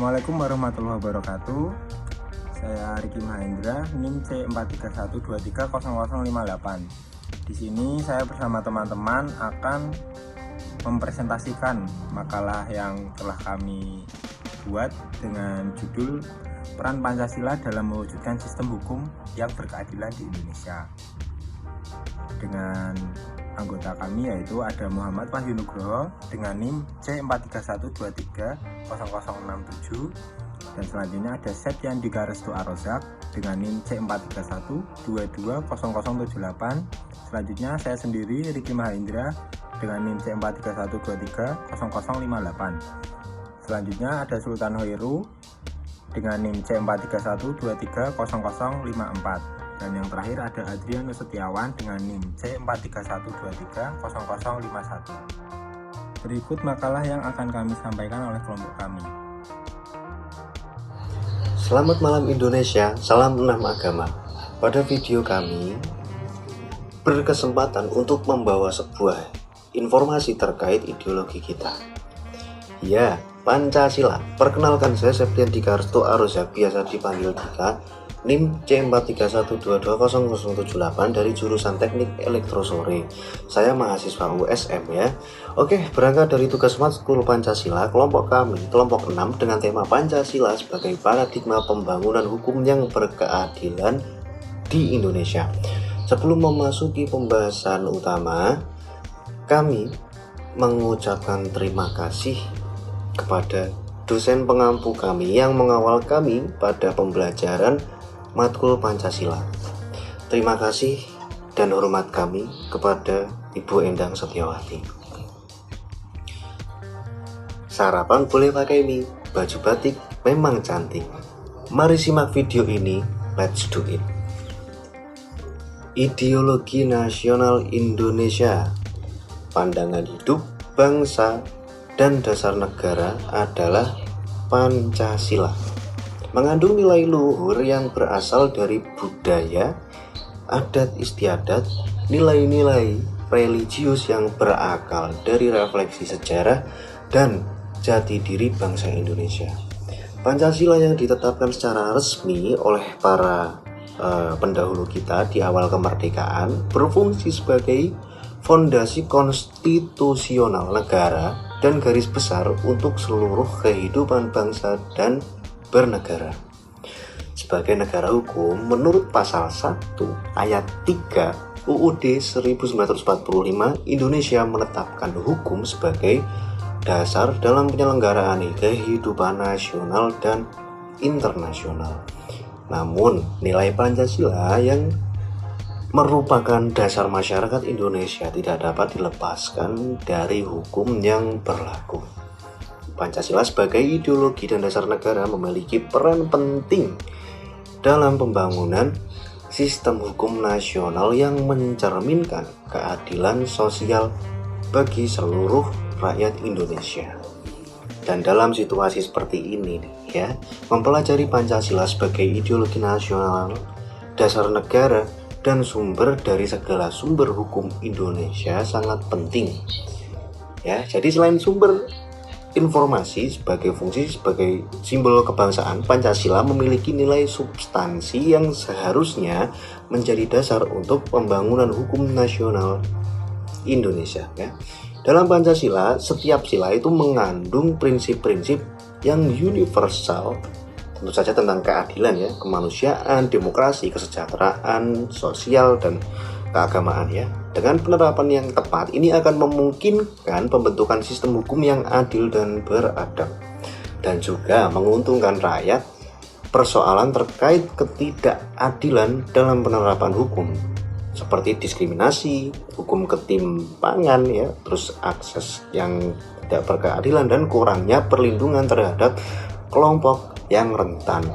Assalamualaikum warahmatullahi wabarakatuh. Saya Riki Mahendra, NIM C4312300058. Di sini saya bersama teman-teman akan mempresentasikan makalah yang telah kami buat dengan judul Peran Pancasila dalam mewujudkan sistem hukum yang berkeadilan di Indonesia. Dengan anggota kami yaitu ada Muhammad Wahyu Nugroho dengan NIM C4312300067, dan selanjutnya ada Septiandika Restu Arozak dengan NIM C4312200078. Selanjutnya saya sendiri Riki Mahendra dengan NIM C4312300058. Selanjutnya ada Sultan Hoiru dengan NIM C4312300054. Dan yang terakhir ada Adrianus Setiawan dengan NIM C4312300051. Berikut makalah yang akan kami sampaikan oleh kelompok kami. Selamat malam Indonesia, salam 6 agama. Pada video kami berkesempatan untuk membawa sebuah informasi terkait ideologi kita. Ya, Pancasila. Perkenalkan, saya Septiandika Restu Arozak, biasa dipanggil Dika, NIM C4312200078 dari jurusan Teknik Elektrosore. Saya mahasiswa USM ya. Oke, berangkat dari tugas matkul Pancasila, kelompok kami, kelompok 6 dengan tema Pancasila sebagai paradigma pembangunan hukum yang berkeadilan di Indonesia. Sebelum memasuki pembahasan utama, kami mengucapkan terima kasih kepada dosen pengampu kami yang mengawal kami pada pembelajaran matkul Pancasila. Terima kasih dan hormat kami kepada Ibu Endang Setiawati. Sarapan boleh pakai mie, baju batik memang cantik. Mari simak video ini, let's do it. Ideologi nasional Indonesia, pandangan hidup bangsa dan dasar negara adalah Pancasila. Mengandung nilai luhur yang berasal dari budaya, adat istiadat, nilai-nilai religius yang berakal dari refleksi sejarah dan jati diri bangsa Indonesia. Pancasila yang ditetapkan secara resmi oleh para pendahulu kita di awal kemerdekaan berfungsi sebagai fondasi konstitusional negara dan garis besar untuk seluruh kehidupan bangsa dan bernegara. Sebagai negara hukum, menurut pasal 1 ayat 3 UUD 1945, Indonesia menetapkan hukum sebagai dasar dalam penyelenggaraan kehidupan nasional dan internasional. Namun, nilai Pancasila yang merupakan dasar masyarakat Indonesia tidak dapat dilepaskan dari hukum yang berlaku. Pancasila sebagai ideologi dan dasar negara memiliki peran penting dalam pembangunan sistem hukum nasional yang mencerminkan keadilan sosial bagi seluruh rakyat Indonesia. Dan dalam situasi seperti ini ya, mempelajari Pancasila sebagai ideologi nasional, dasar negara, dan sumber dari segala sumber hukum Indonesia sangat penting. Ya, jadi selain sumber informasi sebagai fungsi sebagai simbol kebangsaan, Pancasila memiliki nilai substansi yang seharusnya menjadi dasar untuk pembangunan hukum nasional Indonesia ya. Dalam Pancasila, setiap sila itu mengandung prinsip-prinsip yang universal, tentu saja tentang keadilan ya, kemanusiaan, demokrasi, kesejahteraan, sosial, dan keagamaan ya. Dengan penerapan yang tepat, ini akan memungkinkan pembentukan sistem hukum yang adil dan beradab, dan juga menguntungkan rakyat. Persoalan terkait ketidakadilan dalam penerapan hukum seperti diskriminasi, hukum ketimpangan ya, terus akses yang tidak berkeadilan, dan kurangnya perlindungan terhadap kelompok yang rentan.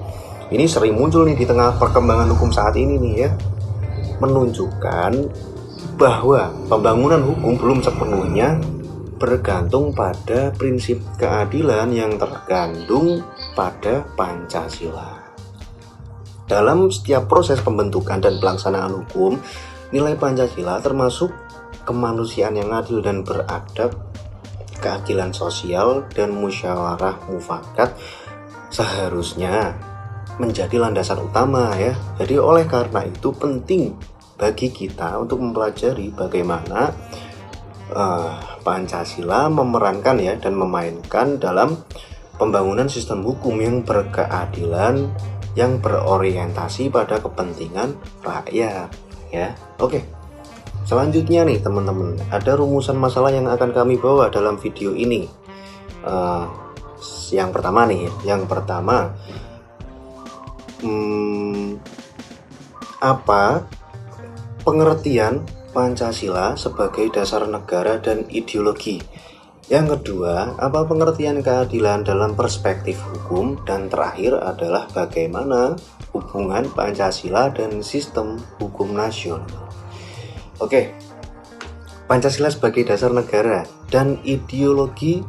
Ini sering muncul nih di tengah perkembangan hukum saat ini nih ya, menunjukkan bahwa pembangunan hukum belum sepenuhnya bergantung pada prinsip keadilan yang terkandung pada Pancasila. Dalam setiap proses pembentukan dan pelaksanaan hukum, nilai Pancasila termasuk kemanusiaan yang adil dan beradab, keadilan sosial, dan musyawarah mufakat seharusnya menjadi landasan utama ya. Jadi oleh karena itu penting bagi kita untuk mempelajari bagaimana Pancasila memerankan ya dan memainkan dalam pembangunan sistem hukum yang berkeadilan, yang berorientasi pada kepentingan rakyat ya. Oke. Selanjutnya nih teman-teman, ada rumusan masalah yang akan kami bawa dalam video ini. Yang pertama, apa pengertian Pancasila sebagai dasar negara dan ideologi? Yang kedua, apa pengertian keadilan dalam perspektif hukum? Dan terakhir adalah bagaimana hubungan Pancasila dan sistem hukum nasional. Oke, Pancasila sebagai dasar negara dan ideologi.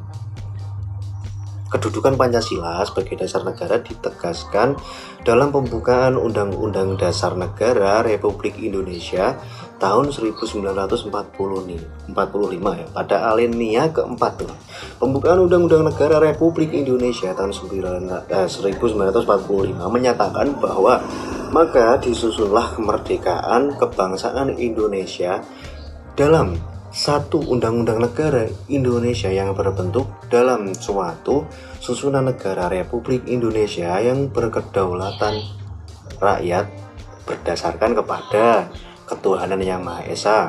Kedudukan Pancasila sebagai dasar negara ditegaskan dalam pembukaan Undang-Undang Dasar Negara Republik Indonesia tahun 1945 ya, pada alinea keempat. Pembukaan Undang-Undang Negara Republik Indonesia tahun 1945 menyatakan bahwa maka disusunlah kemerdekaan kebangsaan Indonesia dalam satu undang-undang negara Indonesia yang berbentuk dalam suatu susunan negara Republik Indonesia yang berkedaulatan rakyat berdasarkan kepada ketuhanan yang Maha Esa,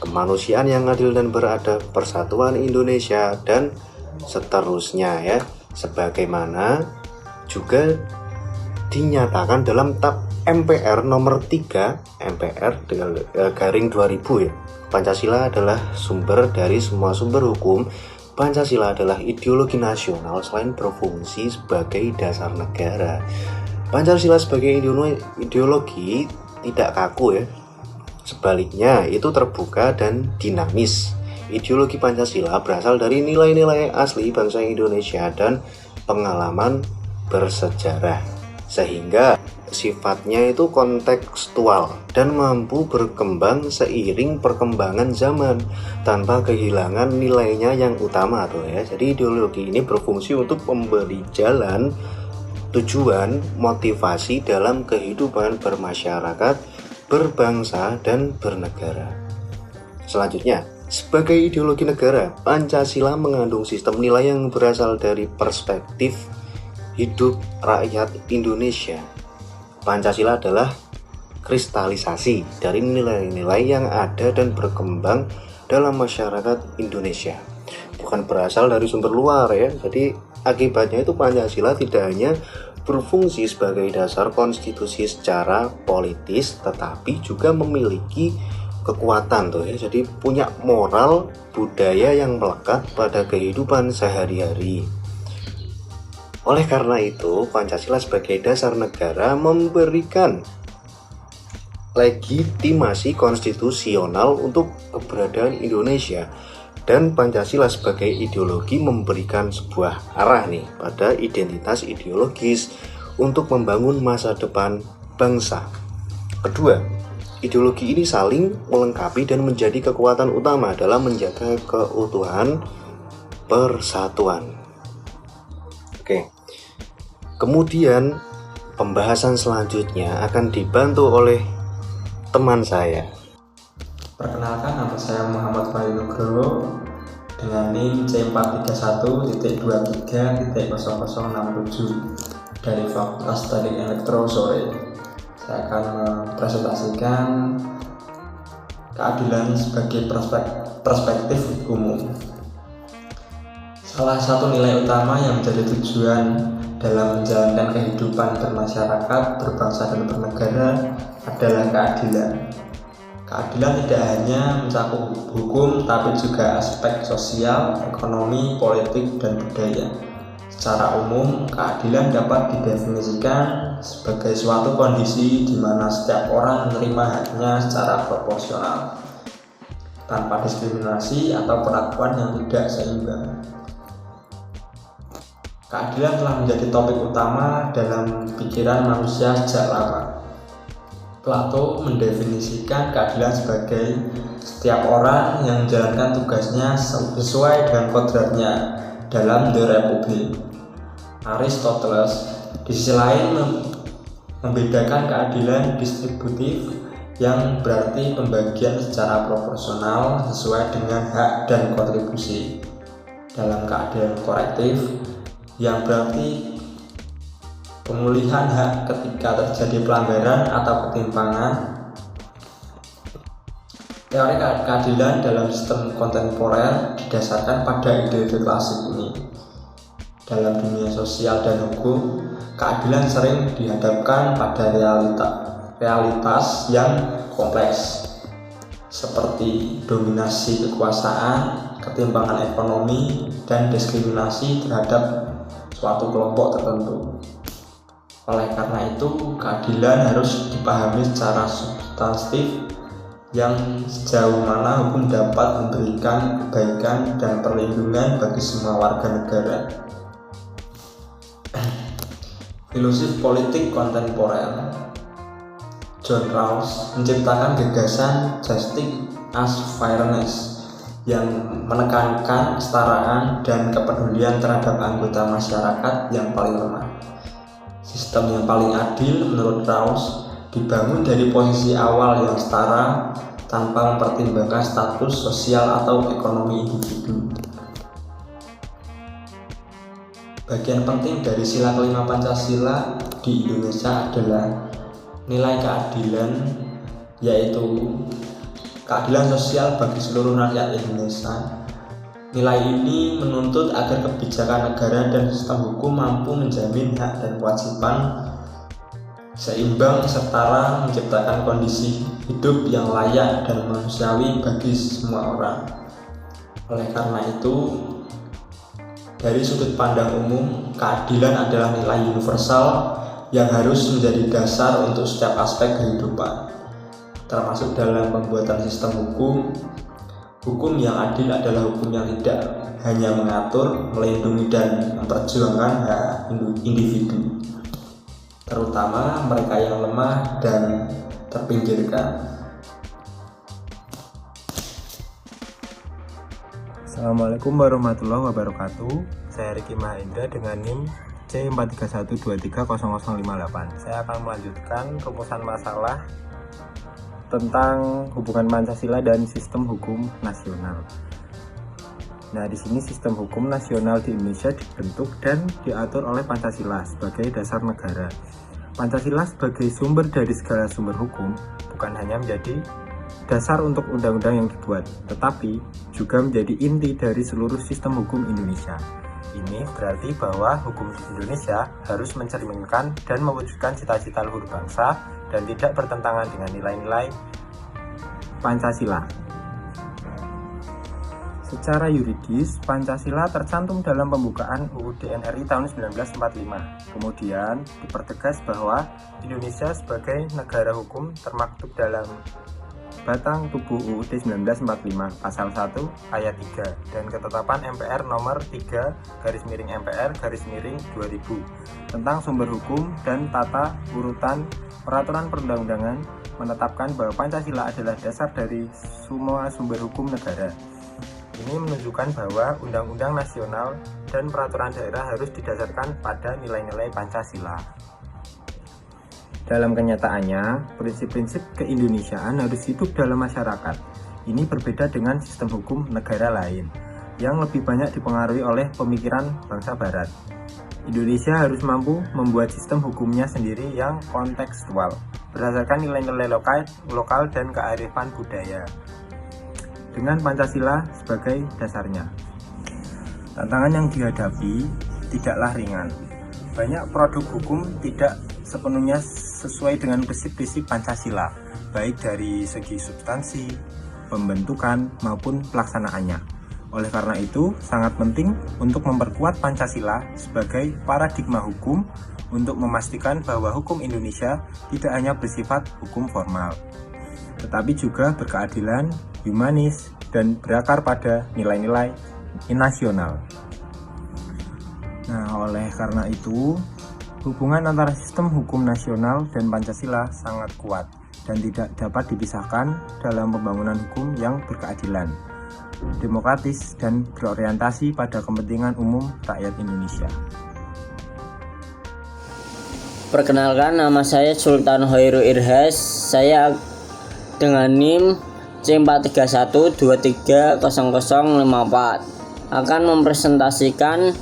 kemanusiaan yang adil dan beradab, persatuan Indonesia, dan seterusnya ya, sebagaimana juga dinyatakan dalam TAP MPR nomor 3 MPR garing 2000 ya. Pancasila adalah sumber dari semua sumber hukum. Pancasila adalah ideologi nasional selain berfungsi sebagai dasar negara. Pancasila sebagai ideologi tidak kaku ya. Sebaliknya, itu terbuka dan dinamis. Ideologi Pancasila berasal dari nilai-nilai asli bangsa Indonesia dan pengalaman bersejarah, sehingga sifatnya itu kontekstual dan mampu berkembang seiring perkembangan zaman tanpa kehilangan nilainya yang utama tuh ya. Jadi ideologi ini berfungsi untuk memberi jalan, tujuan, motivasi dalam kehidupan bermasyarakat, berbangsa, dan bernegara. Selanjutnya, sebagai ideologi negara, Pancasila mengandung sistem nilai yang berasal dari perspektif hidup rakyat Indonesia. Pancasila adalah kristalisasi dari nilai-nilai yang ada dan berkembang dalam masyarakat Indonesia, bukan berasal dari sumber luar ya. Jadi akibatnya itu Pancasila tidak hanya berfungsi sebagai dasar konstitusi secara politis, tetapi juga memiliki kekuatan tuh ya. Jadi punya moral budaya yang melekat pada kehidupan sehari-hari. Oleh karena itu, Pancasila sebagai dasar negara memberikan legitimasi konstitusional untuk keberadaan Indonesia, dan Pancasila sebagai ideologi memberikan sebuah arah nih pada identitas ideologis untuk membangun masa depan bangsa. Kedua, ideologi ini saling melengkapi dan menjadi kekuatan utama dalam menjaga keutuhan persatuan. Oke. Kemudian pembahasan selanjutnya akan dibantu oleh teman saya. Perkenalkan, nama saya Muhammad Fahri Nugroho dengan NIM C4313.23.0067 dari Fakultas Teknik Elektro Sore. Saya akan mempresentasikan keadilan sebagai perspektif umum. Salah satu nilai utama yang menjadi tujuan dalam menjalankan kehidupan bermasyarakat, berbangsa, dan bernegara adalah keadilan. Keadilan tidak hanya mencakup hukum, tapi juga aspek sosial, ekonomi, politik, dan budaya. Secara umum, keadilan dapat didefinisikan sebagai suatu kondisi di mana setiap orang menerima haknya secara proporsional, tanpa diskriminasi atau perlakuan yang tidak seimbang. Keadilan telah menjadi topik utama dalam pikiran manusia sejak lama. Plato mendefinisikan keadilan sebagai setiap orang yang menjalankan tugasnya sesuai dengan kodratnya dalam The Republic. Aristoteles di sisi lain membedakan keadilan distributif yang berarti pembagian secara proporsional sesuai dengan hak dan kontribusi, dalam keadilan korektif yang berarti pemulihan hak ketika terjadi pelanggaran atau ketimpangan. Teori keadilan dalam sistem kontemporer didasarkan pada ide-ide klasik ini. Dalam dunia sosial dan hukum, keadilan sering dihadapkan pada realitas yang kompleks, seperti dominasi kekuasaan, ketimpangan ekonomi, dan diskriminasi terhadap suatu kelompok tertentu. Oleh karena itu, keadilan harus dipahami secara substantif, yang sejauh mana hukum dapat memberikan kebaikan dan perlindungan bagi semua warga negara. Filosof politik kontemporer John Rawls menciptakan gagasan justice as fairness yang menekankan kesetaraan dan kepedulian terhadap anggota masyarakat yang paling lemah. Sistem yang paling adil menurut Rawls dibangun dari posisi awal yang setara tanpa mempertimbangkan status sosial atau ekonomi individu. Bagian penting dari sila kelima Pancasila di Indonesia adalah nilai keadilan, yaitu keadilan sosial bagi seluruh rakyat Indonesia. Nilai ini menuntut agar kebijakan negara dan sistem hukum mampu menjamin hak dan kewajiban seimbang, setara, menciptakan kondisi hidup yang layak dan manusiawi bagi semua orang. Oleh karena itu, dari sudut pandang umum, keadilan adalah nilai universal yang harus menjadi dasar untuk setiap aspek kehidupan, termasuk dalam pembuatan sistem hukum. Hukum yang adil adalah hukum yang tidak hanya mengatur, melindungi, dan memperjuangkan hak individu, terutama mereka yang lemah dan terpinggirkan. Assalamualaikum warahmatullahi wabarakatuh. Saya Riki Mahendra dengan NIM C431230058. Saya akan melanjutkan rumusan masalah tentang hubungan Pancasila dan sistem hukum nasional. Nah, di sini sistem hukum nasional di Indonesia dibentuk dan diatur oleh Pancasila sebagai dasar negara. Pancasila sebagai sumber dari segala sumber hukum bukan hanya menjadi dasar untuk undang-undang yang dibuat, tetapi juga menjadi inti dari seluruh sistem hukum Indonesia. Ini berarti bahwa hukum Indonesia harus mencerminkan dan mewujudkan cita-cita luhur bangsa dan tidak bertentangan dengan nilai-nilai Pancasila. Secara yuridis, Pancasila tercantum dalam pembukaan UUD NRI tahun 1945. Kemudian dipertegas bahwa Indonesia sebagai negara hukum termaktub dalam batang tubuh UUD 1945 pasal 1 ayat 3 dan ketetapan MPR nomor 3/MPR/2000 tentang sumber hukum dan tata urutan peraturan perundang-undangan menetapkan bahwa Pancasila adalah dasar dari semua sumber hukum negara. Ini menunjukkan bahwa undang-undang nasional dan peraturan daerah harus didasarkan pada nilai-nilai Pancasila. Dalam kenyataannya, prinsip-prinsip keindonesiaan harus hidup dalam masyarakat. Ini berbeda dengan sistem hukum negara lain, yang lebih banyak dipengaruhi oleh pemikiran bangsa barat. Indonesia harus mampu membuat sistem hukumnya sendiri yang kontekstual, berdasarkan nilai-nilai lokal dan kearifan budaya, dengan Pancasila sebagai dasarnya. Tantangan yang dihadapi tidaklah ringan. Banyak produk hukum tidak sepenuhnya sesuai dengan prinsip-prinsip Pancasila, baik dari segi substansi, pembentukan, maupun pelaksanaannya. Oleh karena itu, sangat penting untuk memperkuat Pancasila sebagai paradigma hukum untuk memastikan bahwa hukum Indonesia tidak hanya bersifat hukum formal, tetapi juga berkeadilan, humanis, dan berakar pada nilai-nilai nasional. Nah, oleh karena itu, hubungan antara sistem hukum nasional dan Pancasila sangat kuat dan tidak dapat dipisahkan dalam pembangunan hukum yang berkeadilan, demokratis, dan berorientasi pada kepentingan umum rakyat Indonesia. Perkenalkan, nama saya Sultan Hoirul Irhas. Saya dengan NIM C431230054 akan mempresentasikan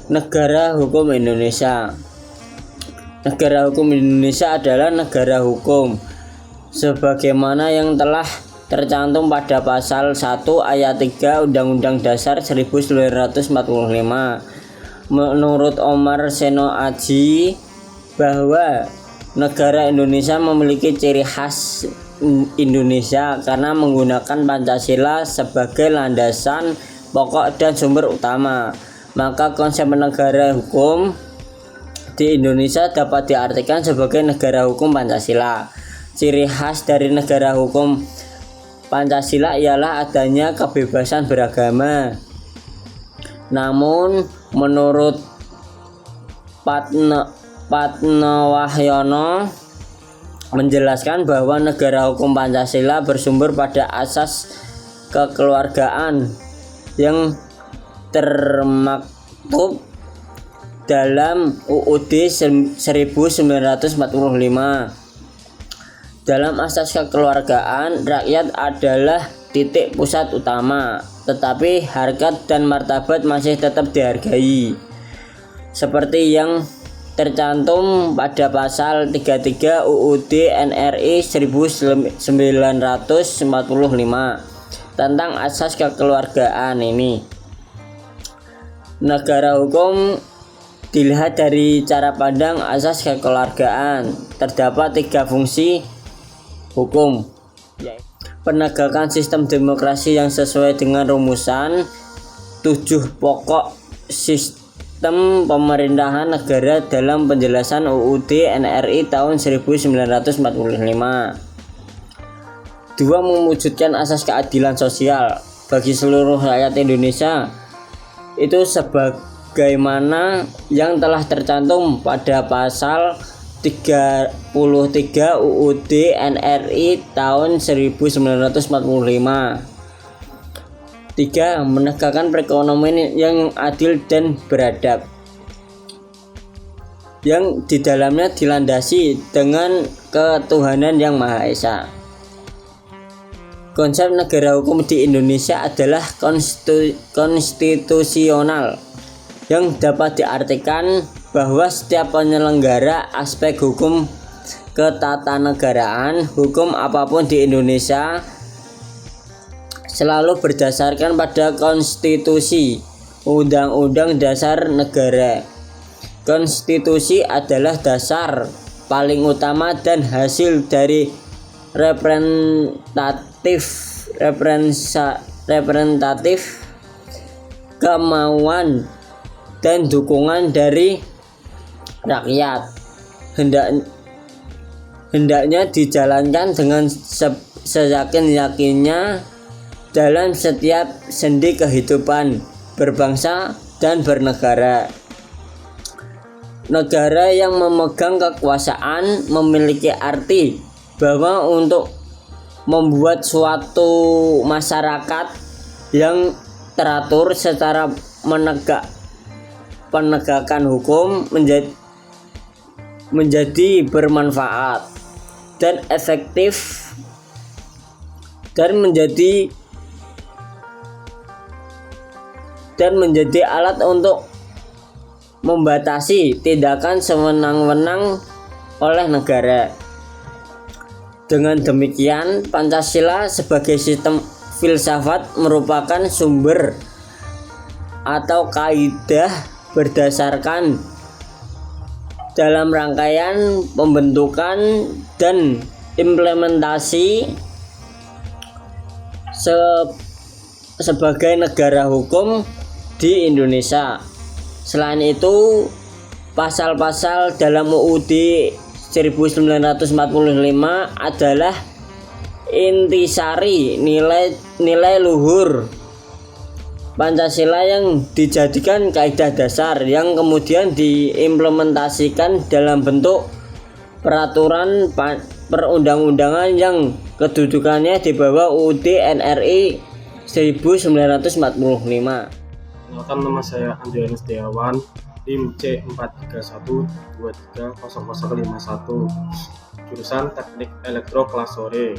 negara hukum Indonesia. Negara hukum Indonesia adalah negara hukum sebagaimana yang telah tercantum pada pasal 1 ayat 3 Undang-Undang Dasar 1945. Menurut Omar Seno Aji, bahwa negara Indonesia memiliki ciri khas Indonesia karena menggunakan Pancasila sebagai landasan pokok dan sumber utama. Maka konsep negara hukum di Indonesia dapat diartikan sebagai negara hukum Pancasila. Ciri khas dari negara hukum Pancasila ialah adanya kebebasan beragama. Namun menurut Patnowahyono menjelaskan bahwa negara hukum Pancasila bersumber pada asas kekeluargaan yang termaktub dalam UUD 1945. Dalam asas kekeluargaan, rakyat adalah titik pusat utama, tetapi harkat dan martabat masih tetap dihargai. Seperti yang tercantum pada pasal 33 UUD NRI 1945 tentang asas kekeluargaan ini. Negara hukum dilihat dari cara pandang asas kekeluargaan. Terdapat 3 fungsi hukum, penegakan sistem demokrasi yang sesuai dengan rumusan 7 pokok sistem pemerintahan negara dalam penjelasan UUD NRI tahun 1945. 2. Mewujudkan asas keadilan sosial bagi seluruh rakyat Indonesia, itu sebagaimana yang telah tercantum pada pasal 33 UUD NRI tahun 1945. 3. Menegakkan perekonomian yang adil dan beradab, yang di dalamnya dilandasi dengan ketuhanan yang Maha Esa. Konsep negara hukum di Indonesia adalah konstitusional, yang dapat diartikan bahwa setiap penyelenggara aspek hukum ketatanegaraan, hukum apapun di Indonesia selalu berdasarkan pada konstitusi, undang-undang dasar negara. Konstitusi adalah dasar paling utama dan hasil dari representatif kemauan dan dukungan dari rakyat. Hendaknya dijalankan dengan seyakin-yakinnya dalam setiap sendi kehidupan berbangsa dan bernegara. Negara yang memegang kekuasaan memiliki arti bahwa untuk membuat suatu masyarakat yang teratur secara penegakan hukum menjadi bermanfaat dan efektif dan menjadi alat untuk membatasi tindakan sewenang-wenang oleh negara. Dengan demikian, Pancasila sebagai sistem filsafat merupakan sumber atau kaidah berdasarkan dalam rangkaian pembentukan dan implementasi sebagai negara hukum di Indonesia. Selain itu, pasal-pasal dalam UUD 1945 adalah intisari nilai luhur Pancasila yang dijadikan kaidah dasar yang kemudian diimplementasikan dalam bentuk peraturan perundang-undangan yang kedudukannya di bawah UUD NRI 1945. Kenalkan, nama saya Andrianus Setiawan. NIM C4312300051, jurusan Teknik Elektro kelas sore.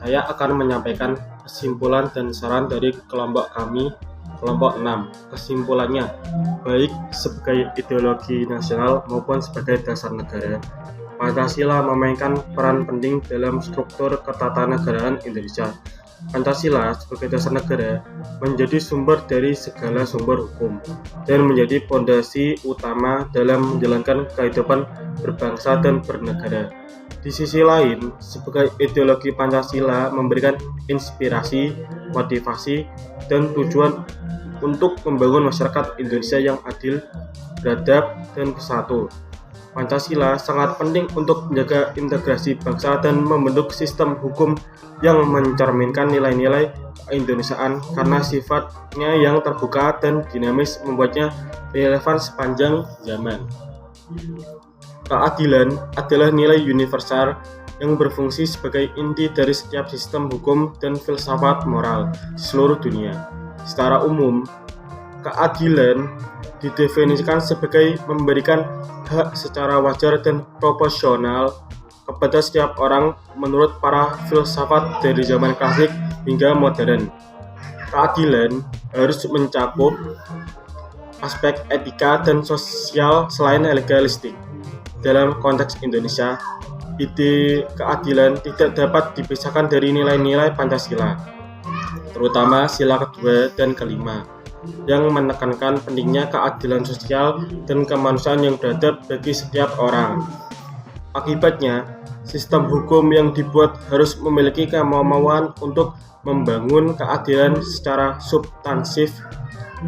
Saya akan menyampaikan kesimpulan dan saran dari kelompok kami, kelompok 6. Kesimpulannya, baik sebagai ideologi nasional maupun sebagai dasar negara, Pancasila memainkan peran penting dalam struktur ketatanegaraan Indonesia. Pancasila sebagai dasar negara menjadi sumber dari segala sumber hukum dan menjadi fondasi utama dalam menjalankan kehidupan berbangsa dan bernegara. Di sisi lain, sebagai ideologi Pancasila memberikan inspirasi, motivasi, dan tujuan untuk membangun masyarakat Indonesia yang adil, beradab, dan bersatu. Pancasila sangat penting untuk menjaga integrasi bangsa dan membentuk sistem hukum yang mencerminkan nilai-nilai keindonesiaan karena sifatnya yang terbuka dan dinamis membuatnya relevan sepanjang zaman. Keadilan adalah nilai universal yang berfungsi sebagai inti dari setiap sistem hukum dan filsafat moral di seluruh dunia. Secara umum, keadilan didefinisikan sebagai memberikan hak secara wajar dan proporsional kepada setiap orang menurut para filsafat dari zaman klasik hingga modern. Keadilan harus mencakup aspek etika dan sosial selain legalistik. Dalam konteks Indonesia, ide keadilan tidak dapat dipisahkan dari nilai-nilai Pancasila, terutama sila kedua dan kelima, yang menekankan pentingnya keadilan sosial dan kemanusiaan yang beradab bagi setiap orang. Akibatnya, sistem hukum yang dibuat harus memiliki kemampuan untuk membangun keadilan secara substansif,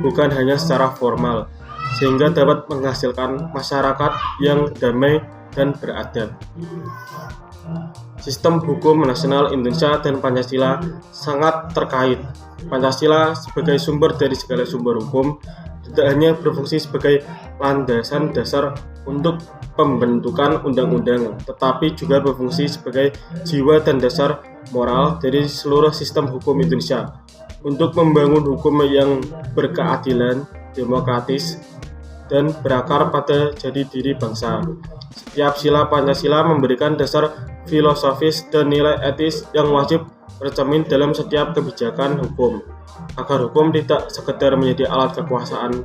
bukan hanya secara formal, sehingga dapat menghasilkan masyarakat yang damai dan beradab. Sistem hukum nasional Indonesia dan Pancasila sangat terkait. Pancasila sebagai sumber dari segala sumber hukum tidak hanya berfungsi sebagai landasan dasar untuk pembentukan undang-undang, tetapi juga berfungsi sebagai jiwa dan dasar moral dari seluruh sistem hukum Indonesia untuk membangun hukum yang berkeadilan, demokratis, dan berakar pada jati diri bangsa. Setiap sila Pancasila memberikan dasar filosofis dan nilai etis yang wajib tercermin dalam setiap kebijakan hukum, agar hukum tidak sekedar menjadi alat kekuasaan,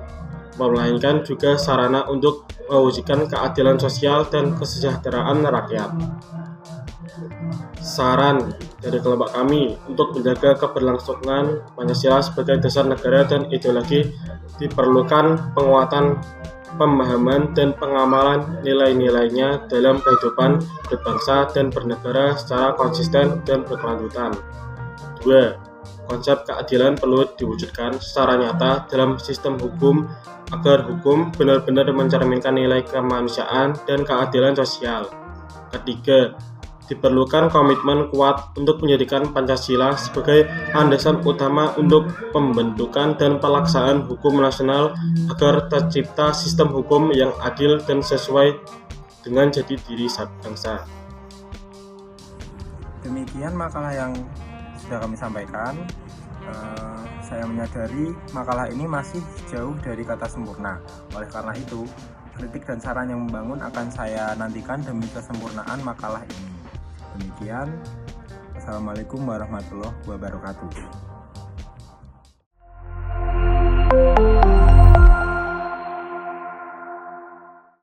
melainkan juga sarana untuk mewujudkan keadilan sosial dan kesejahteraan rakyat. Saran dari kelompok kami untuk menjaga keberlangsungan Pancasila sebagai dasar negara dan ideologi, diperlukan penguatan pemahaman dan pengamalan nilai-nilainya dalam kehidupan berbangsa dan bernegara secara konsisten dan berkelanjutan. 2. Konsep keadilan perlu diwujudkan secara nyata dalam sistem hukum agar hukum benar-benar mencerminkan nilai kemanusiaan dan keadilan sosial. Ketiga, diperlukan komitmen kuat untuk menjadikan Pancasila sebagai landasan utama untuk pembentukan dan pelaksanaan hukum nasional agar tercipta sistem hukum yang adil dan sesuai dengan jati diri bangsa. Demikian makalah yang sudah kami sampaikan. Saya menyadari makalah ini masih jauh dari kata sempurna. Oleh karena itu, kritik dan saran yang membangun akan saya nantikan demi kesempurnaan makalah ini. Demikian, Assalamualaikum warahmatullahi wabarakatuh.